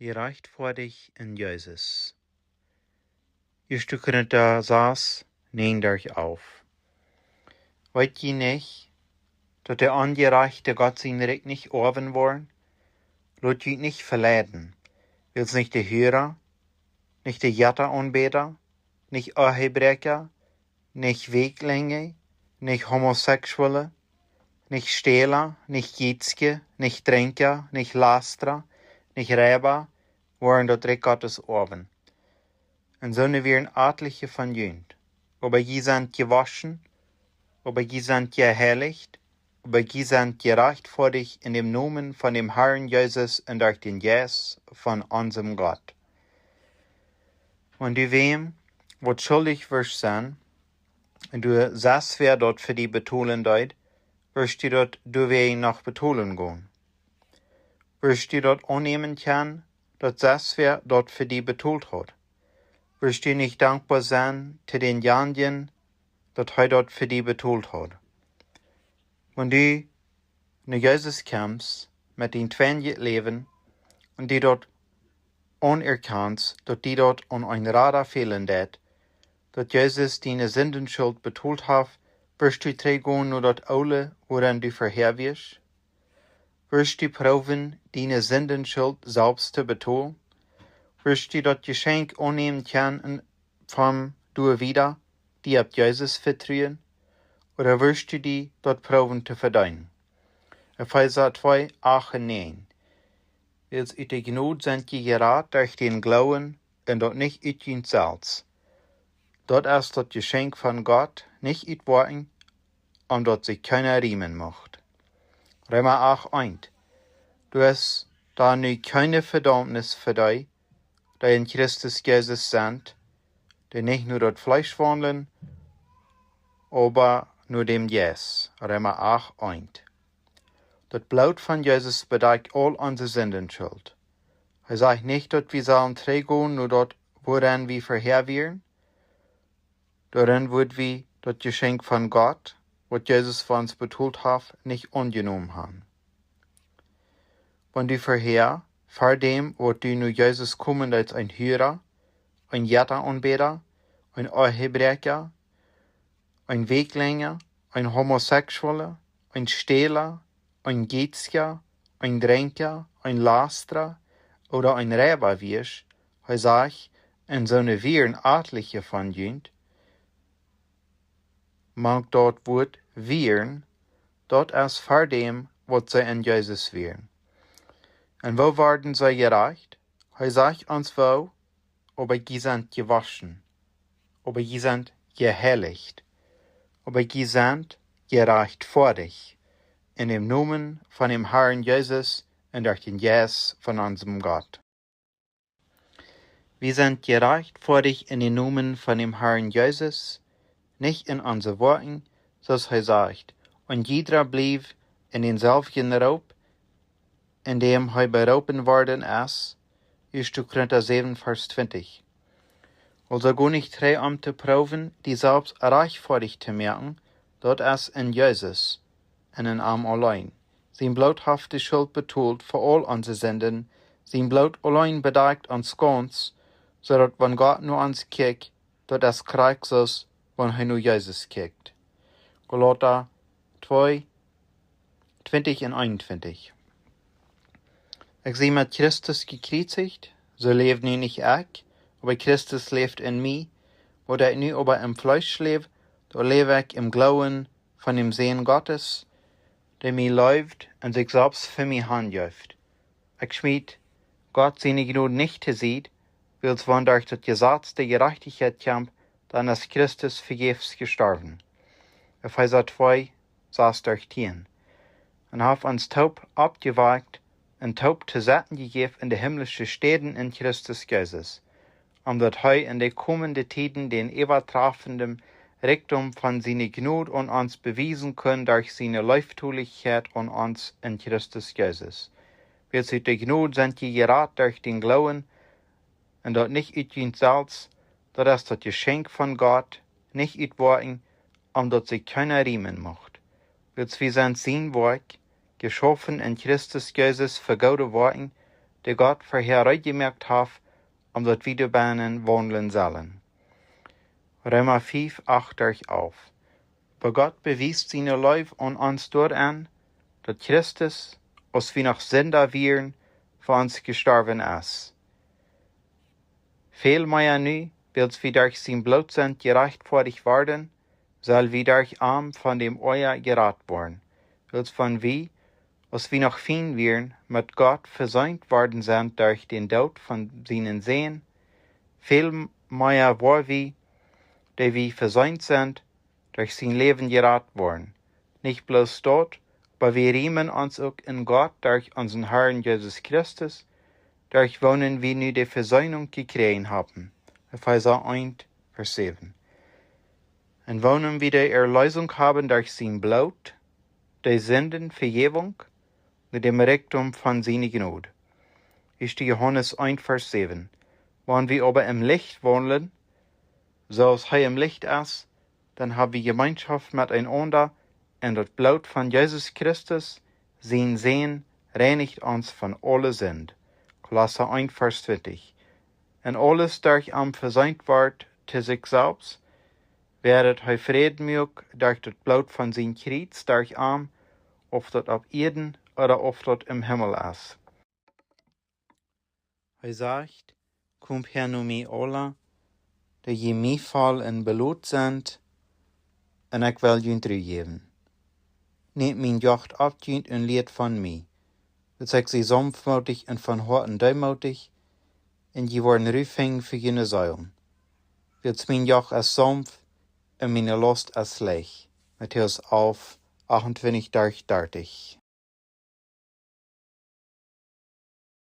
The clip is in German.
Je reicht vor dich in Jezus. 1. Korinther 6, 9 auf. Weet je nicht, dat der Angereichte Gott sein Recht nicht erben wollen? Lot je nicht verleiden. Will's nicht der Hörer, nicht der Jatteranbeter, nicht Ehebrecher, nicht Weglinge, nicht Homosexuelle, nicht Stehler, nicht Jitzke, nicht Trinker, nicht Lasterer, nicht Räber, waren dort Recht Gottes erben. En zo wären etliche von jünd. Aber je sind gewaschen, aber je sind geheiligt, aber je sind gerecht vor dich in dem Namen von dem Herrn Jesus und durch den Jes von unserem Gott. Wenn du wem, was schuldig wirst sein, und du sagst, wer dort für die betonen deut, wirst du dort du wen noch betonen gehen. Wirst du dort annehmen können, dass sagst, wer dort für die betont hat. Wirst du nicht dankbar sein zu den Janien, dass er dort für die betont hat. Wenn du nach Jesus kommst, mit den Twänje leben, und die dort anerkennst, dass die dort an ein Radar fehlen dat, dass Jesus deine Sündenschuld betont hat, wirst du trägen nur dort alle, woran du verheer wirst? Wirst du proben, deine Sündenschuld selbst zu betonen? Wirst du das Geschenk annehmen können vom du wieder, die auf Jesus vertrauen? Oder wirst du die dort proben zu verdienen? Epheser 2, 8 und 9. Wils uit de Gnade sind je geraad durch den Glauben und dort nicht uit je selbst. Dort ist das Geschenk von Gott nicht uit worden, dort sich keiner riemen macht. Römer 8, 1. Du hast da nu keine Verdammnis für dich, die in Christus Jesus sind, die nicht nur dort Fleisch wandeln, aber nur dem Jes. Römer 8, 1. Das Blut von Jesus bedeckt all unsere Sündenschuld. Er sagt nicht, dass wir sollen trägen, nur dort, woran wir verheer wären. Darin wird wir das Geschenk von Gott, was Jesus für uns betont hat, nicht angenommen haben. Wenn du verheer, vor dem, was du nur Jesus kommen als ein Hörer, ein Jatteranbeter, ein Ehebrecher, ein Weglänger, ein Homosexueller, ein Stehler, ein Gitzker, ein Trinker, ein Lasterer oder ein Räber wirst, sag ich, in so ne Viren etliche von jünd, mag dort Wort Viren, dort ist vor dem, was sie in Jesus wären. Und wo werden sie gerecht? Sagt uns wo, aber sie sind gewaschen, aber sie sind geheiligt, aber sie sind gerecht vor dich, in dem Namen von dem Herrn Jesus und durch den Jes von unserem Gott. Wir sind gerecht vor dich in dem Namen von dem Herrn Jesus, nicht in unseren Worten, so er sagt, und jeder blieb in denselben Raub, in dem er berufen worden ist, 1. Korinther 7, Vers 20. Also go nicht drei zu proben, die selbst reich vor dich zu merken, dort ist in Jesus, in den Arm allein. Sein Blut hat die Schuld betont für all unsere Sünden, sein Blut allein bedeckt uns ganz, so dass wenn Gott nur uns kijkt, dort ist Christus, wenn er nur Jesus kijkt. Galater 2, 20 und 21. Ich sehe mit Christus gekreuzigt, so lebt nu nicht ich, aber Christus lebt in mir, wo ich nu aber im Fleisch lebe, da lebe ich im Glauben von dem Sehen Gottes, der mir läuft und sich selbst für mich handjäuft. Ich schmied Gott seine Gnade nicht zu sieht, wils wenn durch das Gesetz der Gerechtigkeit kämpft, dann ist Christus vergebens gestorben. Epheser 2, 6 durch 10. Und hat uns taub abgewagt und taub zu setzen gegeben in die himmlischen Städten in Christus Jesus, dass er in den kommenden Tiden den übertreffenden Reichtum von seiner Gnade an uns bewiesen können durch seine Leuftulichkeit an uns in Christus Jesus. Wir zu der Gnade sind die gerat durch den Glauben und dort nicht uit uns selbst, das ist das Geschenk von Gott, nicht uit worden, dort sich keiner riemen macht. Wir sind sein Werk, geschaffen in Christus Jesus für gute Worten, die Gott vorhergemerkt hat, dat wir darin wandeln sollen. Römer 5, 8 euch auf. Aber Gott bewies seine Liebe an uns daran, dass Christus, als wir noch Sünder wären, für uns gestorben ist. Viel mehr nu, als wir durch sein Blut sind gerechtfertigt worden, soll wir durch Arm von dem Euer gerat worden, als von wie, als wir noch fein wären, mit Gott versöhnt worden sind durch den Tod von seinen Sehen, viel mehr war wir, die wir versöhnt sind, durch sein Leben gerat worden. Nicht bloß dort, aber wir riemen uns auch in Gott durch unseren Herrn Jesus Christus, durch wonen wir nu die Versöhnung gekriegt haben. Epheser 1, Vers 7. Und wonen wir die Erlösung haben durch sein Blut, die Sündenvergebung, mit dem Reichtum von seiner Gnade. Ist Johannes 1, Vers 7. Wenn wir aber im Licht wandeln, so als er im Licht ist, dann haben wir Gemeinschaft miteinander, und das Blut von Jesus Christus, sein Sehen, reinigt uns von aller Sünde. Kolosser 1, Vers 20. Und alles durch am versöhnt wird zu sich selbst, werdet er Frieden mög durch das Blut von sein Kreuz durch am, ob das auf Erden oder ob das im Himmel ist. Er sagt, kommt her nu mir alle, die je mij fall in Blut sind, en ik wil jullie teruggeven. Neemt mijn jacht af en leert van mij. Dat ik ze sanftmoedig en van hart en duimoedig, en je worden rufing voor jullie zeilen. Wilt mijn jacht als sanft, en mijn last als leg. Matthäus 11, 28-30.